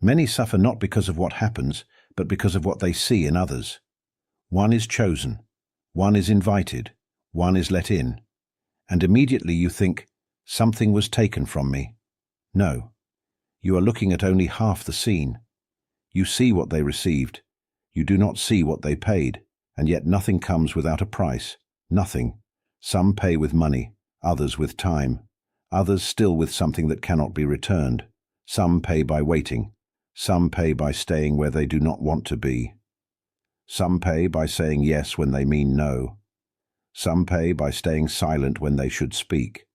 Many suffer not because of what happens, but because of what they see in others. One is chosen, one is invited, one is let in, and immediately you think, something was taken from me. No, you are looking at only half the scene. You see what they received, you do not see what they paid, and yet nothing comes without a price, nothing. Some pay with money, others with time, others still with something that cannot be returned. Some pay by waiting, some pay by staying where they do not want to be. Some pay by saying yes when they mean no. Some pay by staying silent when they should speak.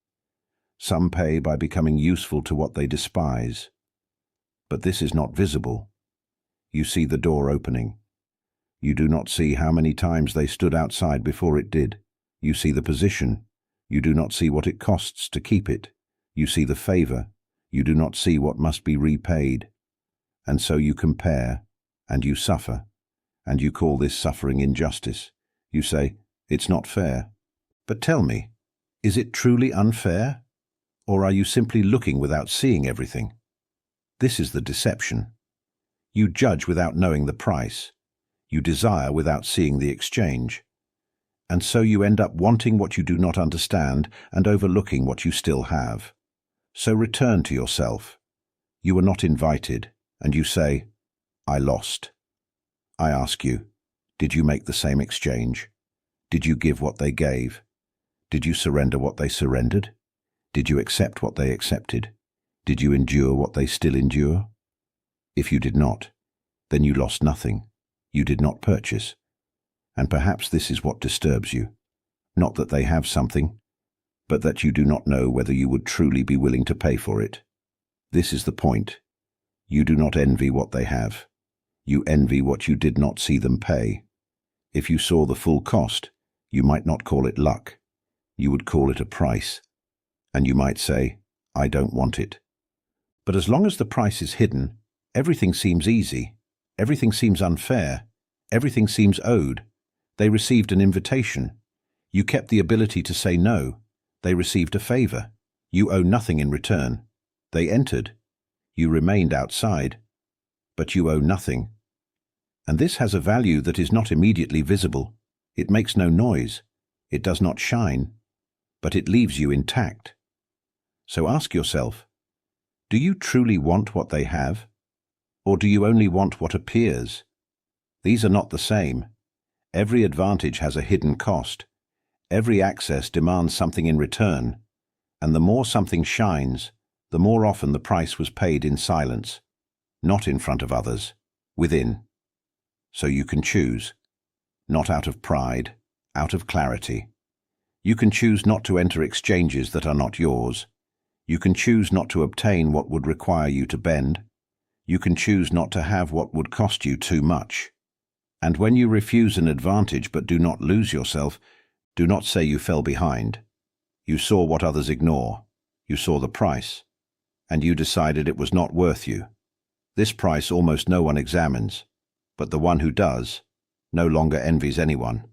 Some pay by becoming useful to what they despise. But this is not visible. You see the door opening. You do not see how many times they stood outside before it did. You see the position. You do not see what it costs to keep it. You see the favor. You do not see what must be repaid. And so you compare, and you suffer, and you call this suffering injustice. You say, it's not fair. But tell me, is it truly unfair? Or are you simply looking without seeing everything? This is the deception. You judge without knowing the price. You desire without seeing the exchange. And so you end up wanting what you do not understand and overlooking what you still have. So return to yourself. You were not invited, and you say, I lost. I ask you, did you make the same exchange? Did you give what they gave? Did you surrender what they surrendered? Did you accept what they accepted? Did you endure what they still endure? If you did not, then you lost nothing. You did not purchase. And perhaps this is what disturbs you. Not that they have something, but that you do not know whether you would truly be willing to pay for it. This is the point. You do not envy what they have. You envy what you did not see them pay. If you saw the full cost, you might not call it luck. You would call it a price. And you might say, I don't want it. But as long as the price is hidden, everything seems easy. Everything seems unfair. Everything seems owed. They received an invitation. You kept the ability to say no. They received a favor. You owe nothing in return. They entered. You remained outside. But you owe nothing. And this has a value that is not immediately visible. It makes no noise. It does not shine. But it leaves you intact. So ask yourself, do you truly want what they have? Or do you only want what appears? These are not the same. Every advantage has a hidden cost. Every access demands something in return. And the more something shines, the more often the price was paid in silence, not in front of others, within. So you can choose, not out of pride, out of clarity. You can choose not to enter exchanges that are not yours. You can choose not to obtain what would require you to bend. You can choose not to have what would cost you too much. And when you refuse an advantage but do not lose yourself, do not say you fell behind. You saw what others ignore. You saw the price. And you decided it was not worth you. This price almost no one examines, but the one who does no longer envies anyone.